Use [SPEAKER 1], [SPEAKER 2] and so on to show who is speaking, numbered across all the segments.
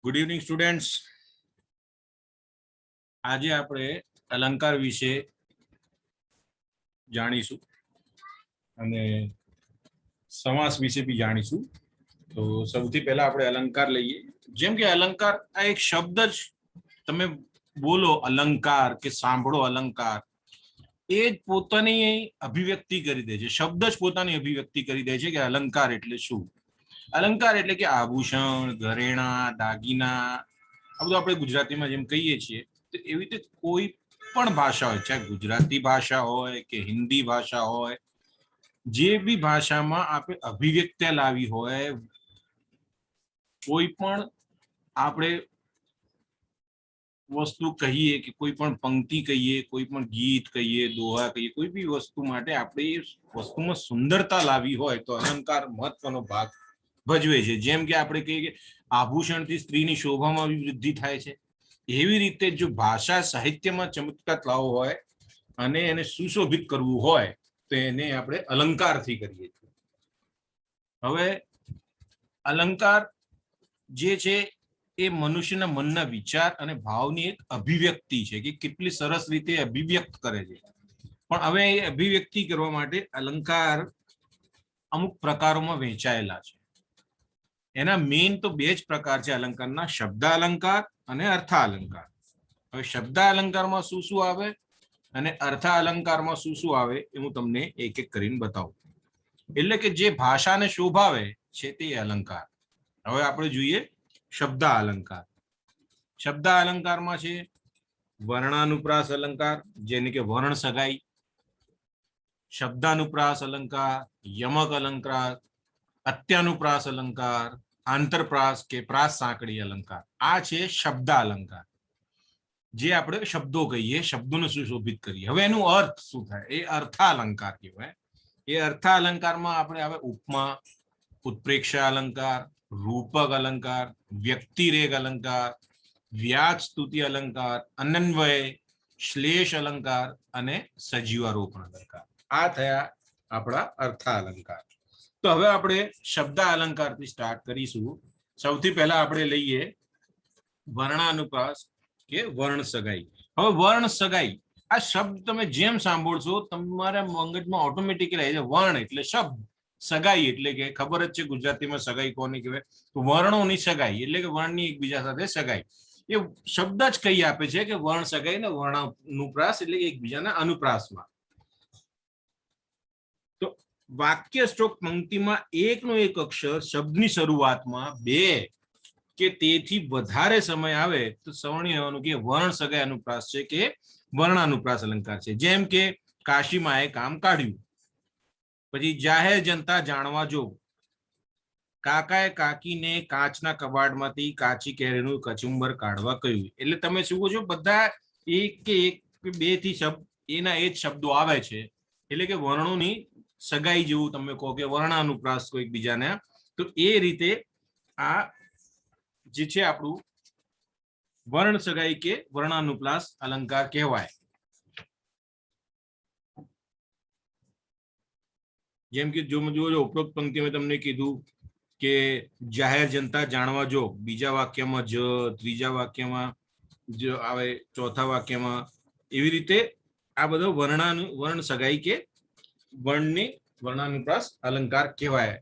[SPEAKER 1] Good evening students. આજે આપણે અલંકાર વિશે જાણીશું અને સમાસ વિશે બી જાણીશું. તો સૌથી પહેલા આપણે અલંકાર લઈએ. જેમ કે અલંકાર આ એક શબ્દ જ તમે બોલો અલંકાર કે સાંભળો અલંકાર, એ જ પોતાની અભિવ્યક્તિ કરી દે છે. શબ્દ જ પોતાની અભિવ્યક્તિ કરી દે છે કે અલંકાર એટલે શું. અલંકાર એટલે કે આભૂષણ, ઘરેણા, દાગીના, આ બધું આપણે ગુજરાતીમાં જેમ કહીએ છીએ તો એવી રીતે કોઈ પણ ભાષા હોય, ચાહે ગુજરાતી ભાષા હોય કે હિન્દી ભાષા હોય, જે બી ભાષામાં આપણે અભિવ્યક્તિ લાવી હોય, કોઈ પણ આપણે વસ્તુ કહીએ કે કોઈ પણ પંક્તિ કહીએ, કોઈ પણ ગીત કહીએ, દોહા કહીએ, કોઈ બી વસ્તુ માટે આપણે એ વસ્તુમાં સુંદરતા લાવી હોય તો અલંકાર મહત્વનો ભાગ ભજવે છે. જેમ કે આપણે કહીએ કે આભૂષણથી સ્ત્રીની શોભામાં બી વૃદ્ધિ થાય છે, એવી રીતે જો ભાષા સાહિત્યમાં ચમત્કાર લાવવો હોય અને એને સુશોભિત કરવું હોય તો એને આપણે અલંકારથી કરીએ છીએ. હવે અલંકાર જે છે એ મનુષ્યના મનના વિચાર અને ભાવની એક અભિવ્યક્તિ છે કે કેટલી સરસ રીતે અભિવ્યક્ત કરે છે. પણ હવે એ અભિવ્યક્તિ કરવા માટે અલંકાર અમુક પ્રકારોમાં વહેંચાયેલા છે. એના મેઇન તો બે જ પ્રકાર છે અલંકારના, શબ્દ અલંકાર અને અર્થાલંકાર. હવે શબ્દ અલંકારમાં શું શું આવે અને અર્થાલંકારમાં શું શું આવે એ હું તમને એક એક કરીને બતાવું. એટલે કે જે ભાષાને શોભાવે છે તે અલંકાર. હવે આપણે જોઈએ શબ્દ અલંકાર. શબ્દ અલંકારમાં છે વર્ણાનુપ્રાસ અલંકાર, જેને કે વર્ણ સગાઈ, શબ્દાનુપ્રાસ અલંકાર, યમક અલંકાર, અત્યાનુપ્રાસ અલંકાર, આંતરપ્રાસ કે પ્રાસ સાંકળી અલંકાર. આ છે શબ્દ અલંકાર, જે આપણે શબ્દો કહીએ, શબ્દોને સુશોભિત કરીએ. હવે એનું અર્થ શું થાય એ અર્થાલંકાર કહેવાય. એ અર્થાલંકારમાં આપણે આવે ઉપમા, ઉત્પ્રેક્ષા અલંકાર, રૂપક અલંકાર, વ્યક્તિરેક અલંકાર, વ્યાજ સ્તુતિ અલંકાર, અનન્વય, શ્લેષ અલંકાર અને સજીવારોપણ અલંકાર. આ થયા આપણા અર્થાલંકાર. તો હવે આપણે શબ્દ અલંકારથી સ્ટાર્ટ કરીશું. સૌથી પહેલા આપણે લઈએ વર્ણાનુપ્રાસ કે વર્ણ સગાઈ. હવે વર્ણ સગાઈ આ શબ્દ તમે જેમ સાંભળશો તમારા મગજમાં ઓટોમેટિકલી આવી જાય. વર્ણ એટલે શબ્દ, સગાઈ એટલે કે ખબર જ છે ગુજરાતીમાં સગાઈ કોને કહેવાય, તો વર્ણોની સગાઈ એટલે કે વર્ણની એકબીજા સાથે સગાઈ. એ શબ્દ જ કહી આપે છે કે વર્ણ સગાઈ ને વર્ણાનુપ્રાસ એટલે એકબીજાના અનુપ્રાસમાં. તો વાક્ય સ્ટ્રોક પંક્તિમાં એકનો એક અક્ષર શબ્દની શરૂઆતમાં બે કે તેથી વધારે સમય આવે તો સવર્ણી હોવાનું કે વર્ણ સગાઈ અનુપ્રાસ છે કે વર્ણાનુપ્રાસ અલંકાર છે. જેમ કે કાશીમાએ કામ કાઢ્યું, પછી જાહેર જનતા જાણવા જો, કાકાએ કાકીને કાચના કબાટમાંથી કાચી કેરીનું કચુંબર કાઢવા કહ્યું. એટલે તમે શું કહો છો, બધા એક કે બે થી શબ્દ એના એ જ શબ્દો આવે છે. એટલે કે વર્ણોની સગાઈ જેવું તમે કહો કે વર્ણાનુપ્રાસ કોઈ એકબીજાને. તો એ રીતે આ જે છે આપણું વર્ણ સગાઈ કે વર્ણાનુપ્રાસ અલંકાર કહેવાય. જેમ કે જો ઉપરોક્ત પંક્તિમાં તમને કીધું કે જાહેર જનતા જાણવા જો, બીજા વાક્યમાં જ, ત્રીજા વાક્યમાં જ આવે, ચોથા વાક્યમાં, એવી રીતે આ બધો વર્ણ સગાઈ કે વર્ણાનુપ્રાસ અલંકાર કહેવાય.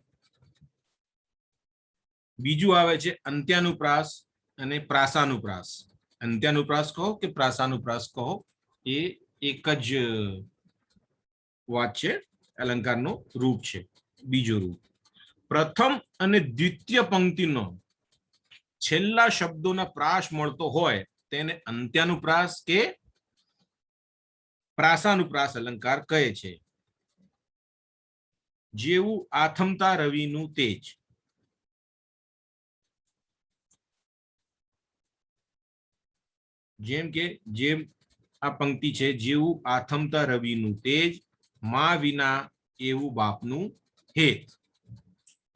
[SPEAKER 1] બીજું આવે છે અંત્યાનુપ્રાસ અને પ્રાસાનુપ્રાસ. અંત્યાનુપ્રાસ કહો કે પ્રાસાનુપ્રાસ કહો, એ એક જ વાત છે, અલંકારનું રૂપ છે. બીજો રૂપ પ્રથમ અને દ્વિતીય પંક્તિનો છેલ્લા શબ્દોના પ્રાસ મળતો હોય તેને અંત્યાનુપ્રાસ કે પ્રાસાનુપ્રાસ અલંકાર કહે છે. જેવું આથમતા રવિનું તેજ. જેમ કે જેમ આ પંક્તિ છે, જેવું આથમતા રવિનું તેજ, મા વિના એવું બાપનું હેત.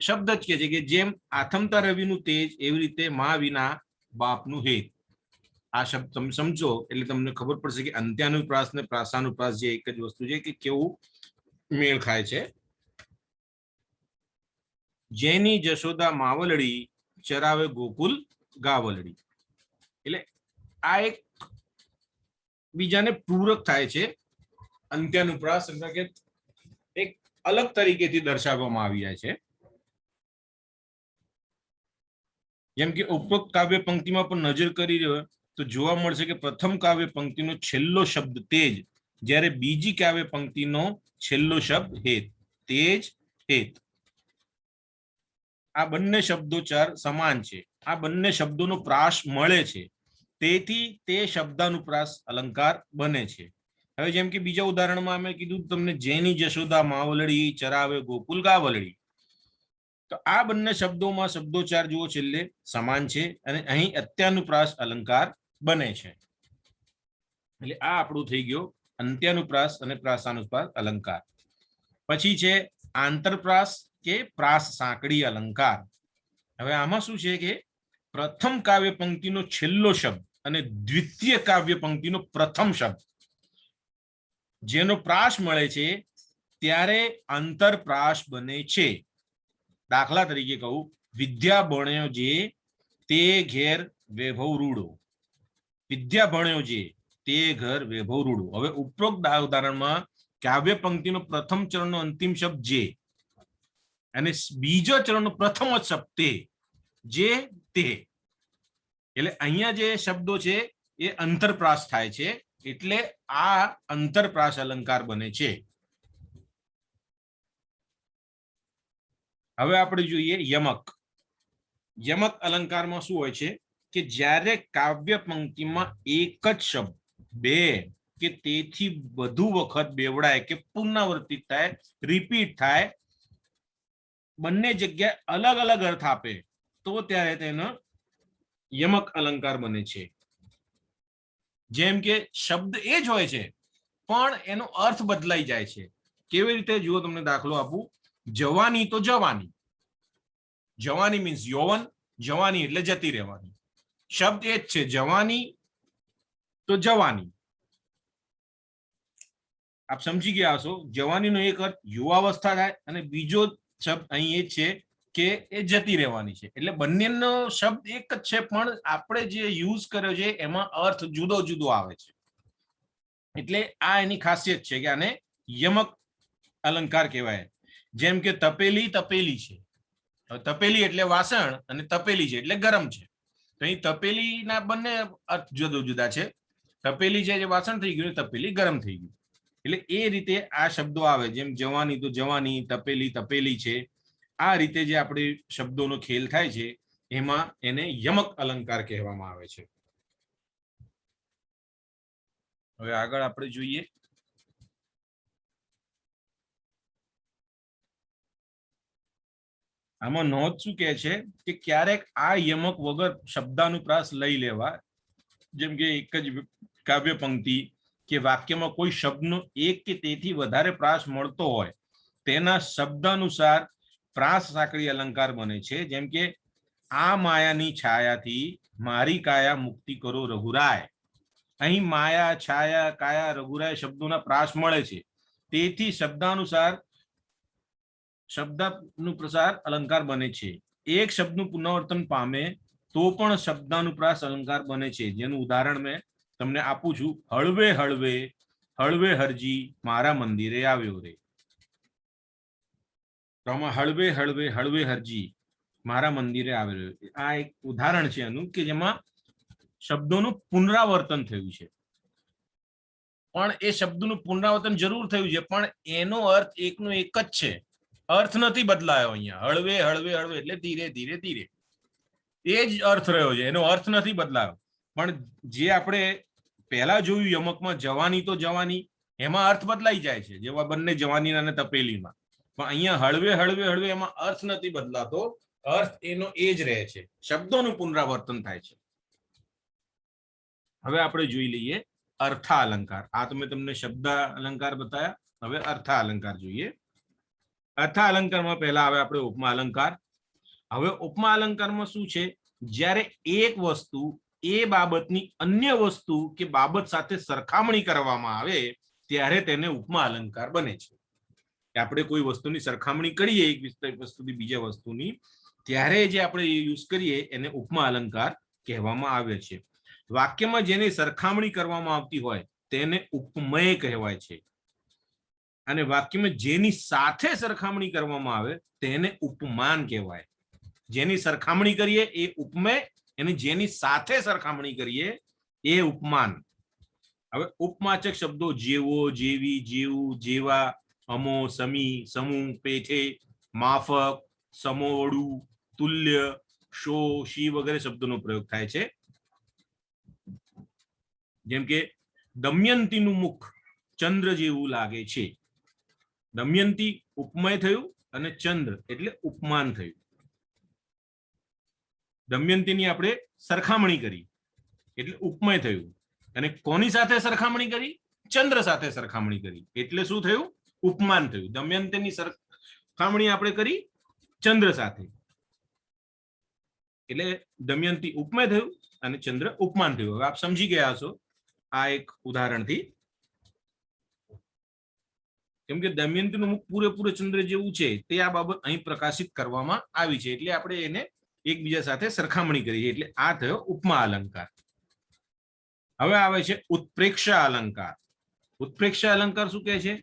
[SPEAKER 1] શબ્દ જ કે છે કે જેમ આથમતા રવિનું તેજ એવી રીતે મા વિના બાપનું હેત. આ શબ્દ તમે સમજો એટલે તમને ખબર પડશે કે અંત્યાનુપ્રાસ ને પ્રાસાનુપ્રાસ જે એક જ વસ્તુ છે કે કેવું મેળ ખાય છે. જેની જશોદા માવલડી ચરાવે ગોકુલ ગાવલડી. એટલે આ એક બીજાને પૂરક થાય છે. અંત્યાનુપ્રાસ એટલે કે એક અલગ તરીકેથી દર્શાવવામાં આવી જાય છે. જેમ કે ઉપરોક્ત કાવ્ય પંક્તિમાં પણ નજર કરી રહ્યો તો જોવા મળશે કે પ્રથમ કાવ્ય પંક્તિનો છેલ્લો શબ્દ તેજ, જ્યારે બીજી કાવ્ય પંક્તિનો છેલ્લો શબ્દ હેત. તેજ, હેત, આ બંને શબ્દોચ્ચાર સમાન છે. આ બંને શબ્દોનો પ્રાસ મળે છે, તેથી તે શબ્દાનુપ્રાસ અલંકાર બને છે. હવે જેમ કે બીજા ઉદાહરણમાં અમે કીધું તમને, જેની જશોદા માવલડી ચરાવે ગોકુલ ગાવલડી. તો આ બંને શબ્દોમાં શબ્દોચ્ચાર જુઓ છેલ્લે સમાન છે અને અહીં અત્યાનુપ્રાસ અલંકાર બને છે. એટલે આ આપણું થઈ ગયો અંત્યાનુપ્રાસ અને પ્રાસાનુપ્રાસ અલંકાર. પછી છે આંતરપ્રાસ કે પ્રાસ સાંકડી અલંકાર. હવે આમાં શું છે કે પ્રથમ કાવ્ય પંક્તિનો છેલ્લો શબ્દ અને દ્વિતીય કાવ્ય પંક્તિનો પ્રથમ શબ્દ જેનો પ્રાસ મળે છે ત્યારે આંતરપ્રાસ બને છે. દાખલા તરીકે કહું, વિદ્યા ભણ્યો જે તે ઘેર વૈભવ રૂડો. વિદ્યા ભણ્યો જે તે ઘર વૈભવ રૂડો. હવે ઉપરોક્ત ઉદાહરણમાં કાવ્ય પંક્તિનો પ્રથમ ચરણનો અંતિમ શબ્દ જે અને બીજો ચરણનો પ્રથમ જ શબ્દ તે, જે તે. એટલે અહીંયા જે શબ્દો છે એ અંતરપ્રાસ થાય છે, એટલે આ અંતરપ્રાસ અલંકાર બને છે. હવે આપણે જોઈએ યમક. યમક અલંકારમાં શું હોય છે કે જ્યારે કાવ્ય પંક્તિમાં એક જ શબ્દ બે કે તેથી વધુ વખત બેવડાય કે પુનરાવર્તિત થાય, રિપીટ થાય, બંને જગ્યાએ અલગ અલગ અર્થ આપે, તો ત્યારે તેનો યમક અલંકાર બને છે. જેમ કે શબ્દ એ જ હોય છે પણ એનો અર્થ બદલાઈ જાય છે. કેવી રીતે જુઓ, તમને દાખલો આપું. જવાની તો જવાની. જવાની મીન્સ યૌવન, જવાની એટલે જતી રહેવાની. શબ્દ એ જ છે, જવાની તો જવાની. આપ સમજી ગયા હશો. જવાનીનો એક અર્થ યુવાવસ્થા થાય અને બીજો શબ્દ અહીં એ છે કે એ જતી રહેવાની છે. એટલે બંનેનો શબ્દ એક જ છે પણ આપણે જે યુઝ કર્યો છે એમાં અર્થ જુદો જુદો આવે છે. એટલે આ એની ખાસિયત છે કે આને યમક અલંકાર કહેવાય. જેમ કે તપેલી તપેલી છે. તપેલી એટલે વાસણ અને તપેલી છે એટલે ગરમ છે. તો અહીં તપેલીના બંને અર્થ જુદા જુદા છે. તપેલી છે જે વાસણ થઈ ગયું, તપેલી ગરમ થઈ ગયું. એટલે એ રીતે આ શબ્દો આવે. જેમ જવાની તો જવાની, તપેલી તપેલી છે. આ રીતે જે આપણે શબ્દોનો ખેલ થાય છે એમાં એને યમક અલંકાર કહેવામાં આવે છે. હવે આગળ આપણે જોઈએ આમાં નોંધ શું કહે છે કે ક્યારેક આ યમક વગર શબ્દાનુપ્રાસ લઈ લેવા. જેમ કે એક જ કાવ્ય પંક્તિ કે વાક્યમાં કોઈ શબ્દનો એક કે તેથી વધારે પ્રાસ મળતો હોય તેના શબ્દાનુસાર પ્રાસ સાંકળી અલંકાર બને છે. જેમ કે આ માયાની છાયાથી મારી કાયા મુક્તિ કરો રઘુરાય. અહીં માયા, છાયા, કાયા, રઘુરાય શબ્દોના પ્રાસ મળે છે, તેથી શબ્દાનુસાર શબ્દાનુપ્રાસ અલંકાર બને છે. એક શબ્દનું પુનરાવર્તન પામે તો પણ શબ્દાનુપ્રાસ અલંકાર બને છે. જેનું ઉદાહરણ મેં તમને આપું છું. હળવે હળવે હળવે હરજી મારા મંદિરે આવ્યો રે. તો આમાં હળવે હળવે હળવે હરજી મારા મંદિરે આવ્યો. આ એક ઉદાહરણ છે એનું કે જેમાં શબ્દોનું પુનરાવર્તન થયું છે. પણ એ શબ્દનું પુનરાવર્તન જરૂર થયું છે પણ એનો અર્થ એકનો એક જ છે. અર્થ નથી બદલાયો. અહીંયા હળવે હળવે હળવે એટલે ધીરે ધીરે ધીરે, એ જ અર્થ રહ્યો છે, એનો અર્થ નથી બદલાયો. પણ જે આપણે પહેલા જોયું યમકમાં જવાની તો જવાની, એમાં અર્થ બદલાઈ જાય છે, જેવા બંને જવાની અને તપેલીમાં. પણ અહીંયા હળવે હળવે હળવે એમાં અર્થ નથી બદલાતો, અર્થ એનો એ જ રહે છે, શબ્દોનું પુનરાવર્તન થાય છે. હવે આપણે જોઈ લઈએ અર્થા અલંકાર. આ તો મેં તમને શબ્દ અલંકાર બતાવ્યા. હવે અર્થા અલંકાર જોઈએ. અર્થા અલંકારમાં પહેલા આવે આપણે ઉપમા અલંકાર. હવે ઉપમા અલંકારમાં શું છે, જ્યારે એક વસ્તુ એ બાબતની અન્ય વસ્તુ કે બાબત સાથે સરખામણી કરવામાં આવે ત્યારે તેને ઉપમા અલંકાર બને છે. આપણે કોઈ વસ્તુની સરખામણી કરીએ એક વસ્તુથી બીજા વસ્તુની, ત્યારે જે આપણે યુઝ કરીએ એને ઉપમા અલંકાર કહેવામાં આવે છે. વાક્યમાં જેની સરખામણી કરવામાં આવતી હોય તેને ઉપમેય કહેવાય છે, અને વાક્યમાં જેની સાથે સરખામણી કરવામાં આવે તેને ઉપમાન કહેવાય. જેની સરખામણી કરીએ એ ઉપમેય, અને જેની સાથે સરખામણી કરીએ એ ઉપમાન. હવે ઉપમાચક શબ્દો જેવો, જેવી, જેવું, જેવા, અમો, સમી, સમૂહ, પેઠે, માફક, સમોવડું, તુલ્ય, શો, શી વગેરે શબ્દોનો પ્રયોગ થાય છે. જેમ કે દમયંતીનું મુખ ચંદ્ર જેવું લાગે છે. દમયંતી ઉપમેય થયું અને ચંદ્ર એટલે ઉપમાન થયું. દમયંતીની આપણે સરખામણી કરી એટલે ઉપમેય થયું, અને કોની સાથે સરખામણી કરી? ચંદ્ર સાથે સરખામણી કરી એટલે શું થયું? ઉપમાન થયું. દમયંતીની સરખામણી આપણે કરી ચંદ્ર સાથે એટલે દમયંતી ઉપમેય થયું અને ચંદ્ર ઉપમાન થયું. હવે આપ સમજી ગયા હશો આ એક ઉદાહરણથી, કેમ કે દમયંતીનું મુખ પૂરેપૂરે ચંદ્ર જેવું છે તે આ બાબત અહીં પ્રકાશિત કરવામાં આવી છે, એટલે આપણે એને એકબીજા સાથે સરખામણી કરીએ એટલે આ થયો ઉપમા અલંકાર. હવે આવે છે ઉત્પ્રેક્ષા અલંકાર. ઉત્પ્રેક્ષા અલંકાર શું કહે છે?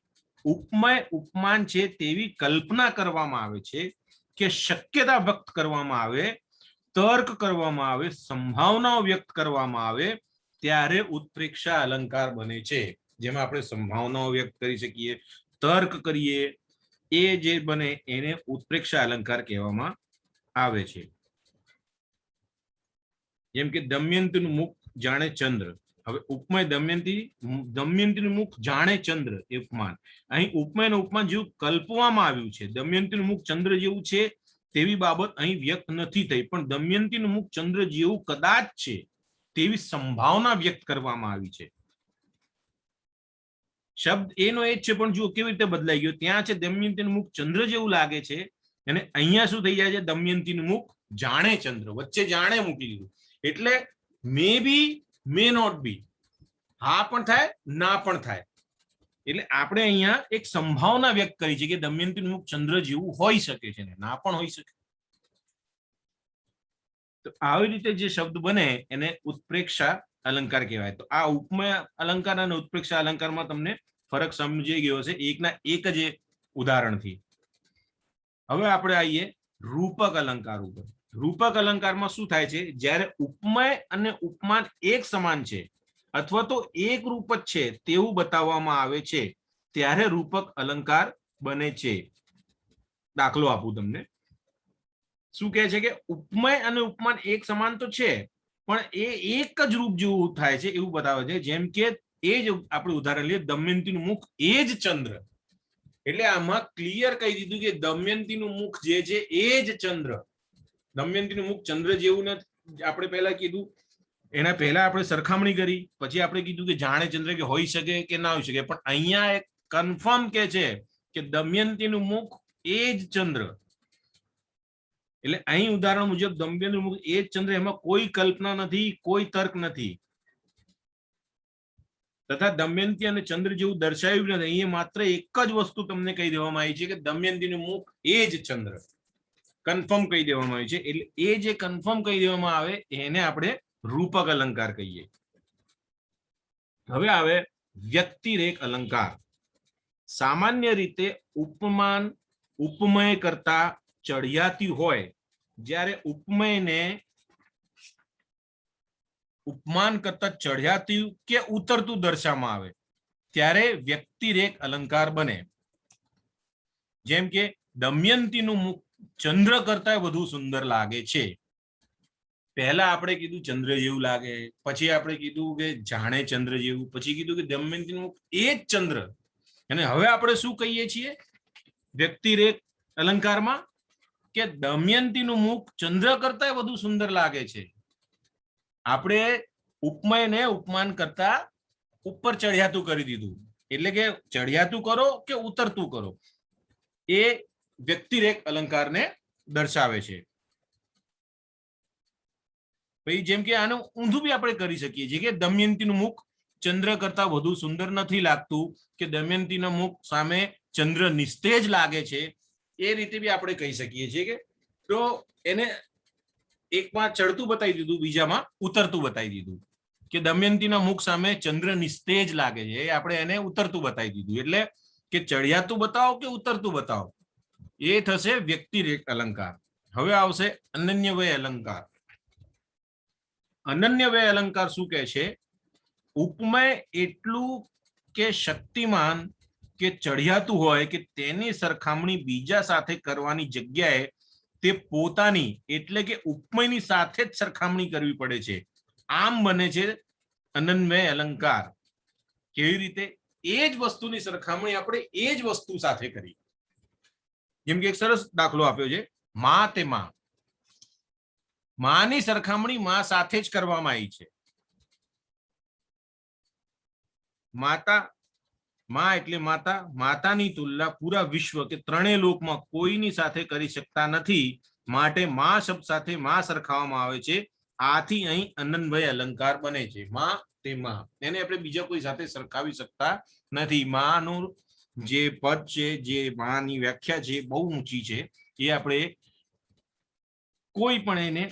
[SPEAKER 1] ઉપમેય ઉપમાન છે તેવી કલ્પના કરવામાં આવે છે કે શક્યતા વ્યક્ત કરવામાં આવે, તર્ક કરવામાં આવે, સંભાવનાઓ વ્યક્ત કરવામાં આવે ત્યારે ઉત્પ્રેક્ષા અલંકાર બને છે. જેમાં આપણે સંભાવનાઓ વ્યક્ત કરી શકીએ, તર્ક કરીએ, એ જે બને એને ઉત્પ્રેક્ષા અલંકાર કહેવામાં આવે છે. જેમ કે દમયંતીનું મુખ જાણે ચંદ્ર. હવે ઉપમેય દમયંતીનું મુખ જાણે ચંદ્ર એ ઉપમાન. અહીં ઉપમેય અને ઉપમાન જેવું કલ્પવામાં આવ્યું છે. દમયંતીનું મુખ ચંદ્ર જેવું છે તેવી બાબત અહીં વ્યક્ત નથી થઈ, પણ દમયંતીનું મુખ ચંદ્ર જેવું કદાચ છે તેવી સંભાવના વ્યક્ત કરવામાં આવી છે. શબ્દ એનો એ જ છે, પણ જુઓ કેવી રીતે બદલાઈ ગયો. ત્યાં છે દમયંતીનું મુખ ચંદ્ર જેવું લાગે છે, અને અહીંયા શું થઈ જાય છે? દમયંતીનું મુખ જાણે ચંદ્ર, વચ્ચે જાણે મૂકી દીધું. એટલે મે બી, મે નોટ બી, હા પણ થાય, ના પણ થાય. એટલે આપણે અહીંયા એક સંભાવના વ્યક્ત કરી છે કે દમયંતીનું મુખ ચંદ્ર જેવું હોઈ શકે છે, ના પણ હોઈ શકે. તો આવી રીતે જે શબ્દ બને એને ઉત્પ્રેક્ષા અલંકાર કહેવાય. તો આ ઉપમેય અલંકાર અને ઉત્પ્રેક્ષા અલંકારમાં તમને ફરક સમજી ગયો છે એકના એક જ ઉદાહરણથી. હવે આપણે આવીએ રૂપક અલંકાર ઉપર. રૂપક અલંકારમાં શું થાય છે? જ્યારે ઉપમેય અને ઉપમાન એક સમાન છે અથવા તો એક રૂપ જ છે તેવું બતાવવામાં આવે છે ત્યારે રૂપક અલંકાર બને છે. દાખલો આપું તમને. શું કહે છે કે ઉપમેય અને ઉપમાન એક સમાન તો છે, પણ એ એક જ રૂપ જેવું થાય છે એવું બતાવે છે. જેમ કે એ જ આપણે ઉદાહરણ લઈએ, દમયંતીનું મુખ એ જ ચંદ્ર. એટલે આમાં ક્લિયર કહી દીધું કે દમયંતીનું મુખ જે છે એ જ ચંદ્ર. દમયંતીનું મુખ ચંદ્ર જેવું નથી. આપણે પહેલા કીધું, એના પહેલા આપણે સરખામણી કરી, પછી આપણે કીધું કે જાણે ચંદ્ર કે હોઈ શકે કે ના હોઈ શકે, પણ અહીંયા એક કન્ફર્મ કે છે કે દમયંતીનું મુખ એ જ ચંદ્ર. એટલે અહીં ઉદાહરણ મુજબ દમયંતીનું મુખ એ જ ચંદ્ર, એમાં કોઈ કલ્પના નથી, કોઈ તર્ક નથી. તથા દમયંતી અને ચંદ્ર જેવું દર્શાવ્યું નથી. અહીંયા માત્ર એક જ વસ્તુ તમને કહી દેવામાં આવી છે કે દમયંતીનું મુખ એ જ ચંદ્ર. કન્ફર્મ કહી દેવામાં આવી છે. એટલે એ જે કન્ફર્મ કહી દેવામાં આવે એને આપણે રૂપક અલંકાર કહીએ. હવે આવે વ્યક્તિરેક અલંકાર. સામાન્ય રીતે ઉપમાન ઉપમેય કરતા ચઢિયાતી હોય, જ્યારે ઉપમેયને ઉપમાન કરતા ચઢિયાતી કે ઉતરતું દર્શાવવામાં આવે ત્યારે વ્યક્તિરેક અલંકાર બને. જેમ કે દમયંતીનું મુખ ચંદ્ર કરતા વધુ સુંદર લાગે છે. પહેલા આપણે કીધું ચંદ્ર જેવું લાગે, પછી આપણે કીધું કે જાણે ચંદ્ર જેવું, પછી કીધું કે દમયંતીનું મુખ એ જ ચંદ્ર. અને હવે આપણે શું કહીએ છીએ વ્યક્તિરેક અલંકારમાં? કે દમયંતીનું મુખ ચંદ્ર કરતા વધુ સુંદર લાગે છે. આપણે ઉપમેયને ઉપમાન કરતા ઉપર ચઢિયાતું કરી દીધું. એટલે કે ચઢિયાતું કરો કે ઉતરતું કરો, એ વ્યક્તિરેક અલંકારને દર્શાવે છે. પછી જેમ કે આનું ઊંધું બી આપણે કરી શકીએ છીએ કે દમયંતીનું મુખ ચંદ્ર કરતા વધુ સુંદર નથી લાગતું, કે દમયંતીના મુખ સામે ચંદ્ર નિસ્તેજ લાગે છે, એ રીતે બી આપણે કહી શકીએ છીએ કે તો એને એકમાં ચડતું બતાવી દીધું, બીજામાં ઉતરતું બતાવી દીધું કે દમયંતીના મુખ સામે ચંદ્ર નિસ્તેજ લાગે છે, એ આપણે એને ઉતરતું બતાવી દીધું. એટલે કે ચડિયાતું બતાવો કે ઉતરતું બતાવો, એ થશે વ્યક્તિરેખ અલંકાર. હવે આવશે અનન્યવય અલંકાર. અનન્યવય અલંકાર શું કહે છે? ઉપમય એટલું કે શક્તિમાન કે ચઢિયાતું હોય કે તેની સરખામણી બીજા સાથે કરવાની જગ્યાએ તે પોતાની એટલે કે ઉપમયની સાથે જ સરખામણી કરવી પડે છે. આમ બને છે અનન્વય અલંકાર. કેવી રીતે? એ જ વસ્તુની સરખામણી આપણે એ જ વસ્તુ સાથે કરી. જેમ કે એક સરસ દાખલો આપ્યો છે, માં તે માં. માની સરખામણી માં સાથે જ કરવામાં આવી છે. માતા, માં એટલે માતા, માતાની તુલના પૂરા વિશ્વ કે ત્રણેય લોકમાં કોઈની સાથે કરી શકતા નથી, માટે માં શબ્દ સાથે માં સરખાવવામાં આવે છે. આથી અહીં અનન્વય અલંકાર બને છે. માં તે માં, એને આપણે બીજા કોઈ સાથે સરખાવી શકતા નથી. માનું જે પદ છે, જે માની વ્યાખ્યા છે, બહુ ઊંચી છે, એ આપણે કોઈ પણ એને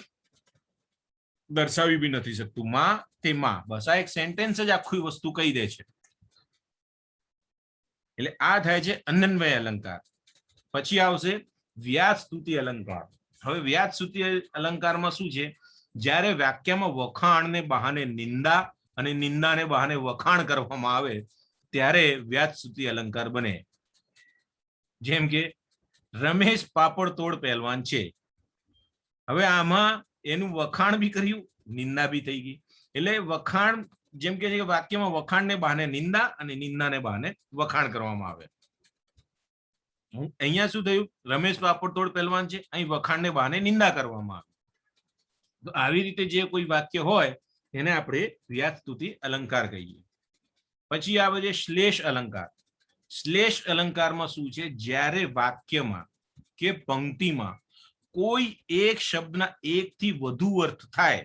[SPEAKER 1] દર્શાવી બી નથી શકતું. માં તે માં, બસ આ એક સેન્ટેન્સ જ આખી વસ્તુ કહી દે છે. એટલે આ થાય છે અનન્વય અલંકાર. પછી આવશે વ્યાજ સ્તુતિ અલંકાર. હવે વ્યાજ સ્તુતિ અલંકારમાં શું છે? જ્યારે વાક્યમાં વખાણને બહાને નિંદા અને નિંદાને બહાને વખાણ કરવામાં આવે ત્યારે વ્યાજ સ્તુતિ અલંકાર બને. જેમ કે રમેશ પાપડ તોડ પહેલવાન છે. હવે આમાં એનું વખાણ બી કર્યું, નિંદા બી થઈ ગઈ. એટલે વખાણ, જેમ કે વાક્યમાં વખાણને બહાને નિંદા અને નિંદાને બહાને વખાણ કરવામાં આવે. અહીંયા શું થયું? રમેશ પાપડ તોડ પહેલવાન છે, અહીં વખાણને બહાને નિંદા કરવામાં આવે. તો આવી રીતે જે કોઈ વાક્ય હોય એને આપણે વ્યાજ સ્તુતિ અલંકાર કહીએ. પછી આવે છે શ્લેષ અલંકાર. શ્લેષ અલંકારમાં શું છે? જ્યારે વાક્યમાં કે પંક્તિમાં કોઈ એક શબ્દના એકથી વધુ અર્થ થાય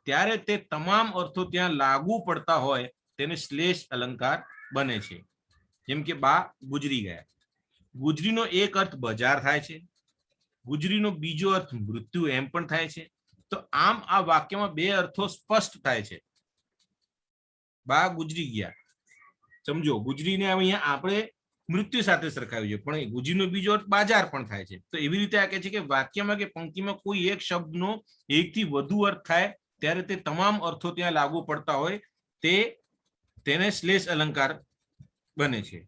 [SPEAKER 1] ત્યારે તે તમામ અર્થો ત્યાં લાગુ પડતા હોય તેને શ્લેષ અલંકાર બને છે. જેમ કે બા ગુજરી ગયા. ગુજરીનો એક અર્થ બજાર થાય છે, ગુજરીનો બીજો અર્થ મૃત્યુ એમ પણ થાય છે. તો આમ આ વાક્યમાં બે અર્થો સ્પષ્ટ થાય છે. બા ગુજરી ગયા, સમજો, ગુજરીને અહીંયા આપણે મૃત્યુ સાથે સરખાવ્યું છે, પણ ગુજરીનો બીજો અર્થ બાજાર પણ થાય છે. તો એવી રીતે આ કહે છે કે વાક્યમાં કે પંક્તિમાં કોઈ એક શબ્દનો એકથી વધુ અર્થ થાય ત્યારે તે તમામ અર્થો ત્યાં લાગુ પડતા હોય તેને શ્લેષ અલંકાર બને છે.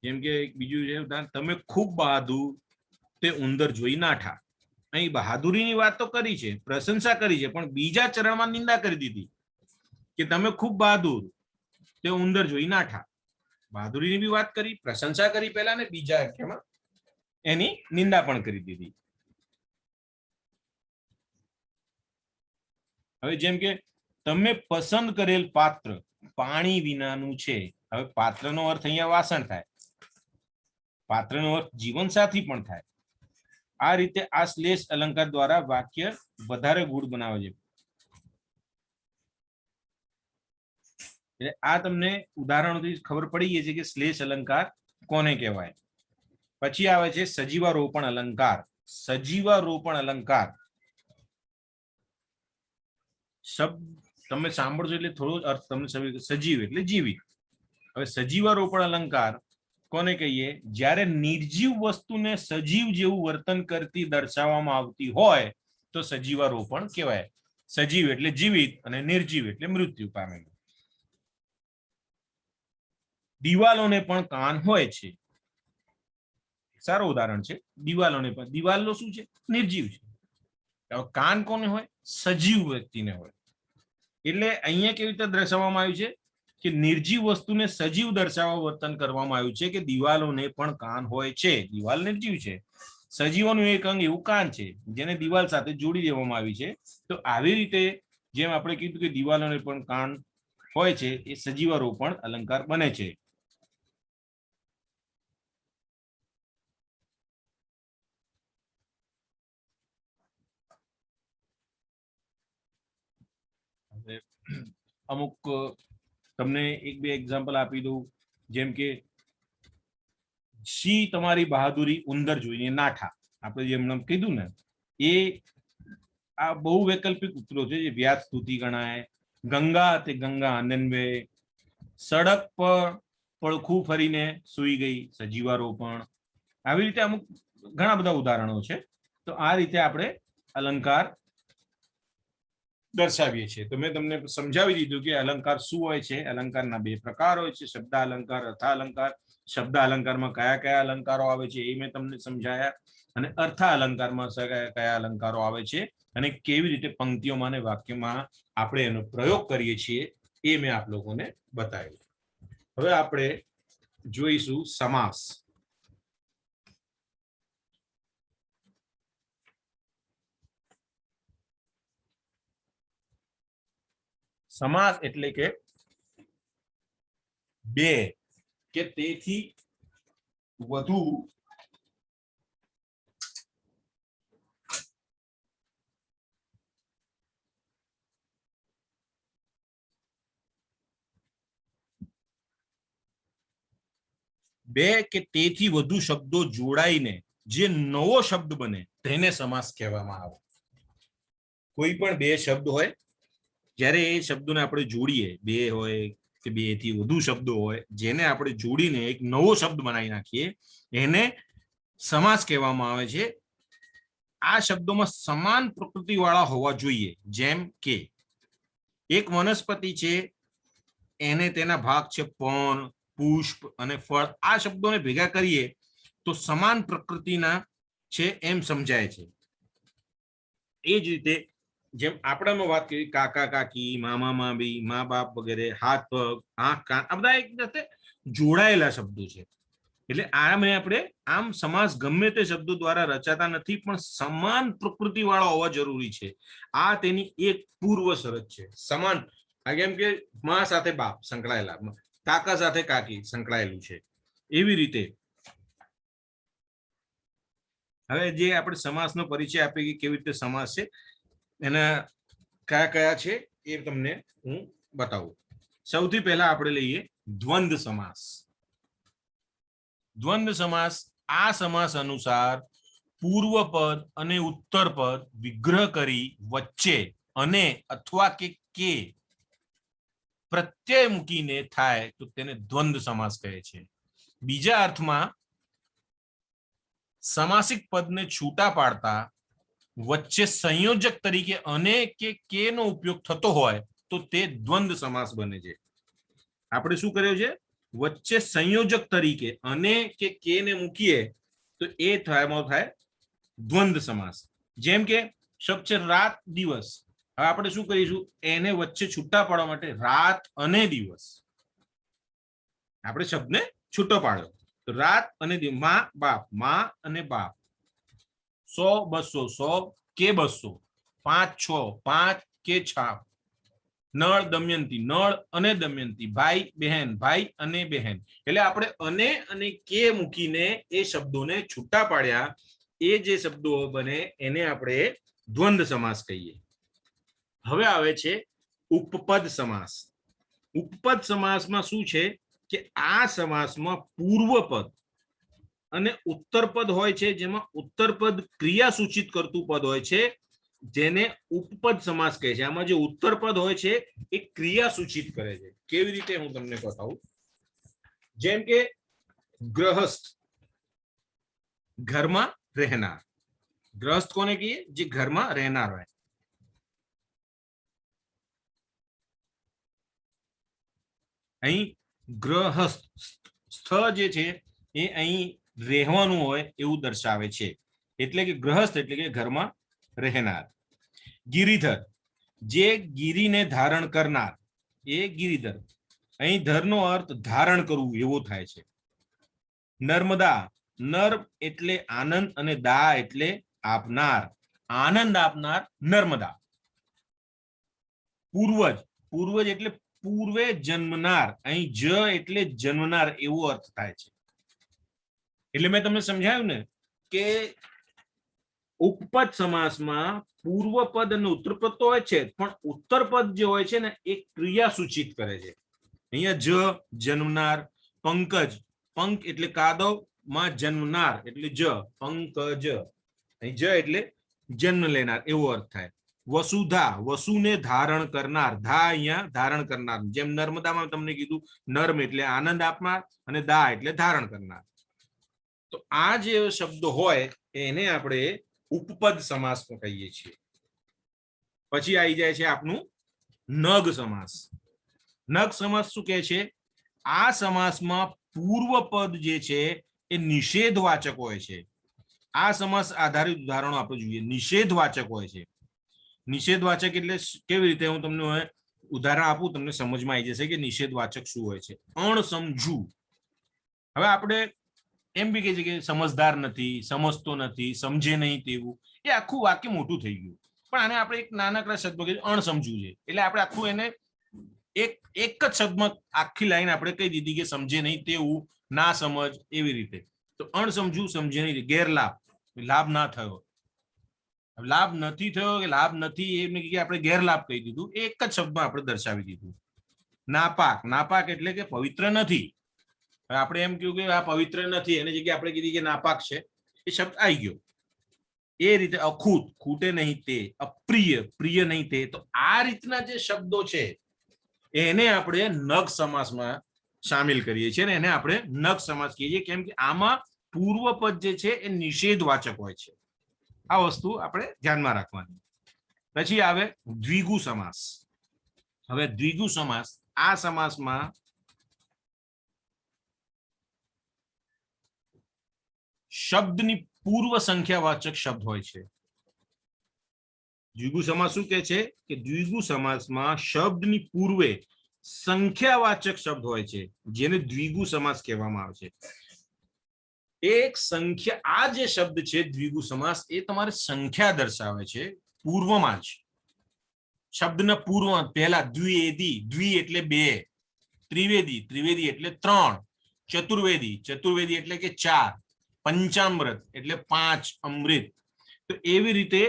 [SPEAKER 1] જેમ કે બીજું છે ઉદાહરણ, તમે ખૂબ બહાદુર તે ઉંદર જોઈ નાઠા. અહીં બહાદુરીની વાત તો કરી છે, પ્રશંસા કરી છે, પણ બીજા ચરણમાં નિંદા કરી દીધી કે તમે ખૂબ બહાદુર તે ઉંદર જોઈ નાઠા. બહાદુરીની બી વાત કરી, પ્રશંસા કરી પહેલા, ને બીજા વાક્યમાં એની નિંદા પણ કરી દીધી. હવે જેમ કે તમે પસંદ કરેલ પાત્ર પાણી વિનાનું છે. હવે પાત્રનો અર્થ અહીંયા વાસણ થાય, પાત્રનો અર્થ જીવનસાથી પણ થાય. આ રીતે આ શ્લેષ અલંકાર દ્વારા વાક્ય વધારે ગૂઢ બનાવે છે. એટલે આ તમને ઉદાહરણોથી ખબર પડી ગઈ છે કે શ્લેષ અલંકાર કોને કહેવાય. પછી આવે છે સજીવારોપણ અલંકાર. સજીવારોપણ અલંકાર શબ્દ તમે સાંભળજો એટલે થોડો અર્થ તમને સમજ. સજીવ એટલે જીવી. હવે સજીવારોપણ અલંકાર કોને કહીએ? જ્યારે નિર્જીવ વસ્તુને સજીવ જેવું વર્તન કરતી દર્શાવવામાં આવતી હોય તો સજીવારોપણ કહેવાય. સજીવ એટલે જીવિત અને નિર્જીવ એટલે મૃત્યુ પામેલું. દિવાલોને પણ કાન હોય છે. સારું ઉદાહરણ છે. દિવાલોને પણ, દિવાલો શું છે? નિર્જીવ છે. કાન કોને હોય? સજીવ વ્યક્તિને હોય. એટલે અહીંયા કેવી રીતે દર્શાવવામાં આવ્યું છે કે નિર્જીવ વસ્તુને સજીવ દર્શાવવા વર્તન કરવામાં આવ્યું છે કે દિવાલોને પણ કાન હોય છે. દિવાલ નિર્જીવ છે, સજીવોનું એક અંગ એવું કાન છે જેને દિવાલ સાથે જોડી દેવામાં આવી છે. તો આવી રીતે જેમ આપણે કીધું કે દિવાલોને પણ કાન હોય છે, એ સજીવારોપણ અલંકાર બને છે. અમુક તમને એક બે એક્ઝામ્પલ આપી દઉં, જેમ કે સિંહ તમારી બહાદુરી ઉંદર જોઈને નાઠા, આપણે જેમ કીધું ને એ આ બહુ વૈકલ્પિક ઉતરો છે જે વ્યાજ સ્તુતિ ગણાય. ગંગા તે ગંગા આનંદવે, સડક પર પડખું ફરીને સૂઈ ગઈ સજીવારોપણ. આવી રીતે અમુક ઘણા બધા ઉદાહરણો છે. તો આ રીતે આપણે અલંકાર દર્શાવીએ છીએ. તો મેં તમને સમજાવી દીધું કે અલંકાર શું હોય છે. અલંકારના બે પ્રકાર હોય છે, શબ્દ અલંકાર, અર્થ અલંકાર. શબ્દ અલંકારમાં કયા કયા અલંકારો આવે છે એ મેં તમને સમજાયા, અને અર્થ અલંકારમાં કયા અલંકારો આવે છે અને કેવી રીતે પંક્તિઓમાં અને વાક્યમાં આપણે એનો પ્રયોગ કરીએ છીએ એ મેં આપ લોકોને બતાવ્યું. હવે આપણે જોઈશું સમાસ. સમાસ એટલે કે બે કે તેથી વધુ શબ્દો જોડાઈને જે નવો શબ્દ બને તેને સમાસ કહેવામાં આવે. કોઈ પણ બે શબ્દ હોય, જ્યારે એ શબ્દોને આપણે જોડીએ, બે હોય કે બે થી વધુ શબ્દો હોય, જેને આપણે જોડીને એક નવો શબ્દ બનાવી નાખીએ એને સમાસ કહેવામાં આવે છે. આ શબ્દોમાં સમાન પ્રકૃતિ વાળા હોવા જોઈએ. જેમ કે એક વનસ્પતિ છે, એને તેના ભાગ છે પર્ણ, પુષ્પ અને ફળ. આ શબ્દોને ભેગા કરીએ તો સમાન પ્રકૃતિના છે એમ સમજાય છે. એ જ રીતે જેમ આપણામાં વાત કરી, કાકા કાકી, મામા મામી, મા બાપ વગેરે, હાથ પગ, આંખ કાન, આ બધા એક સાથે જોડાયેલા શબ્દો છે. એટલે આપણે આમ સમાસ ગમે તે શબ્દો દ્વારા રચાતા નથી, પણ સમાન પ્રકૃતિ વાળા હોવા જરૂરી છે. આ તેની એક પૂર્વ શરત છે. સમાન, કેમ કે મા સાથે બાપ સંકળાયેલા, કાકા સાથે કાકી સંકળાયેલું છે. એવી રીતે હવે જે આપણે સમાસનો પરિચય આપીએ કે કેવી રીતે સમાસ છે, એના કયા કયા છે એ તમને હું બતાવું. સૌથી પહેલા આપણે લઈએ દ્વંદ્વ સમાસ. દ્વંદ્વ સમાસ આ સમાસ અનુસાર પૂર્વ પદ અને ઉત્તર પદ વિગ્રહ કરી વચ્ચે અને અથવા કે પ્રત્યય મૂકીને થાય તો તેને દ્વંદ્વ સમાસ કહે છે. બીજા અર્થમાં સમાસિક પદને છૂટા પાડતા વચ્ચે સંયોજક તરીકે અને કે નો ઉપયોગ થતો હોય તો તે દ્વંદ્વ સમાસ બને છે. આપણે શું કર્યું છે? વચ્ચે સંયોજક તરીકે અને કે ને મૂકીએ તો એ થાય દ્વંદ્વ સમાસ. જેમ કે શબ્દ છે રાત દિવસ. હવે આપણે શું કરીશું? એને વચ્ચે છૂટા પાડવા માટે રાત અને દિવસ, આપણે શબ્દને છૂટો પાડ્યો. તો રાત અને દિવસ, માં બાપ, માં અને બાપ, 100 200, 100 કે 200, 5 6, 5 કે 6, નળ દમયંતી, નળ અને દમયંતી, ભાઈ બહેન, ભાઈ અને બહેન. એટલે આપણે અને કે મૂકીને એ શબ્દોને છૂટા પાડ્યા. એ જે શબ્દો બને એને આપણે દ્વંદ્વ સમાસ કહીએ. હવે આવે છે ઉપપદ સમાસ. ઉપપદ સમાસમાં શું છે કે આ સમાસમાં પૂર્વ પદ અને ઉત્તર પદ હોય છે, જેમાં ઉત્તર પદ ક્રિયા સૂચિત કરતું પદ હોય છે, જેને ઉપપદ સમાસ કહે છે. આમાં જે ઉત્તર પદ હોય છે એ ક્રિયા સૂચિત કરે છે. કેવી રીતે હું તમને બતાવું. જેમ કે ગ્રહસ્થ, ઘરમાં રહેનાર. ગ્રહસ્થ કોને કહીએ? જે ઘરમાં રહેનાર હોય. અહીં ગ્રહસ્થ સ્થ જે છે એ અહીં રહેવાનું હોય એવું દર્શાવે છે. એટલે કે ગ્રહસ્થ એટલે કે ઘરમાં રહેનાર. ગિરિધર, જે ગિરિને ધારણ કરનાર, એ ગિરિધર. અહીં ધરનો અર્થ ધારણ કરવું એવો થાય છે. નર્મદા, નર એટલે આનંદ અને દા એટલે આપનાર, આનંદ આપનાર નર્મદા. પૂર્વજ, પૂર્વજ એટલે પૂર્વે જન્મનાર. અહીં જ એટલે જન્મનાર એવો અર્થ થાય છે. એટલે મેં તમને સમજાયું ને કે ઉપપદ સમાસમાં પૂર્વ પદ અને ઉત્તર પદ તો હોય છે, પણ ઉત્તર પદ જે હોય છે ને એ ક્રિયા સૂચિત કરે છે. અહીંયા જન્મનાર, પંકજ, પંક એટલે કાદવ, માં જન્મનાર એટલે પંકજ, અહીં એટલે જન્મ લેનાર એવો અર્થ થાય. વસુધા, વસુને ધારણ કરનાર, ધા અહીંયા ધારણ કરનાર, જેમ નર્મદામાં તમને કીધું નર્મ એટલે આનંદ આપનાર અને દા એટલે ધારણ કરનાર. તો આ જે શબ્દો હોય એને આપણે ઉપપદ સમાસ કહીએ છીએ. પછી આવી જાય છે આપનું નગ સમાસ. નગ સમાસ શું કહે છે? આ સમાસમાં પૂર્વ પદ જે છે એ નિષેધવાચક હોય છે. આ સમાસ આધારિત ઉદાહરણો આપણે જોઈએ. નિષેધવાચક હોય છે. નિષેધવાચક એટલે કેવી રીતે? હું તમને ઉદાહરણ આપું, તમને સમજમાં આવી જશે કે નિષેધવાચક શું હોય છે. અણસમજુ. હવે આપણે એમ બી કહે છે કે સમજદાર નથી, સમજતો નથી, સમજે નહીં તેવું. એ આખું વાક્ય મોટું થઈ ગયું. પણ આને આપણે એક નાનકડા શબ્દમાં કહીએ અણસમજુ છે. એટલે આપણે આખું એને એક જ શબ્દમાં આખી લાઈન આપણે કહી દીધી કે સમજે નહીં તેવું, ના સમજ, એવી રીતે. તો અણસમજુ, સમજે નહીં, ગેરલાભ, લાભ ના થયો. લાભ નથી થયો કે લાભ નથી એમને આપણે ગેરલાભ કહી દીધું. એક જ શબ્દમાં આપણે દર્શાવી દીધું. નાપાક, નાપાક એટલે કે પવિત્ર નથી. આપણે એમ કહ્યું કે આ પવિત્ર નથી, એની જગ્યાએ આપણે કીધી કે નાપાક છે, એ શબ્દ આવી ગયો. એ રીતે અખૂત, ખૂટે નહીં તે, અપ્રિય, પ્રિય નહીં તે. તો આ રીતના જે શબ્દો છે એને આપણે નગ સમાસમાં સામેલ કરીએ છીએ, એને આપણે નગ સમાસ કહીએ છીએ. કેમ કે આમાં પૂર્વ પદ જે છે એ નિષેધવાચક હોય છે. આ વસ્તુ આપણે ધ્યાનમાં રાખવાની. પછી આવે દ્વિગુ સમાસ. હવે દ્વિગુ સમાસ, આ સમાસમાં શબ્દની પૂર્વ સંખ્યાવાચક શબ્દ હોય છે. દ્વિગુ સમાસ શું કહે છે કે દ્વિગુ સમાસમાં શબ્દની પૂર્વે સંખ્યાવાચક શબ્દ હોય છે, જેને દ્વિગુ સમાસ કહેવામાં આવે છે. એક સંખ્યા, આ જે શબ્દ છે દ્વિગુ સમાસ, એ તમારે સંખ્યા દર્શાવે છે પૂર્વમાં જ. શબ્દના પૂર્વ પહેલા દ્વિવેદી, દ્વિ એટલે બે, ત્રિવેદી, ત્રિવેદી એટલે ત્રણ, ચતુર્વેદી, ચતુર્વેદી એટલે કે ચાર, પંચામૃત એટલે પાંચ અમૃત. તો એવી રીતે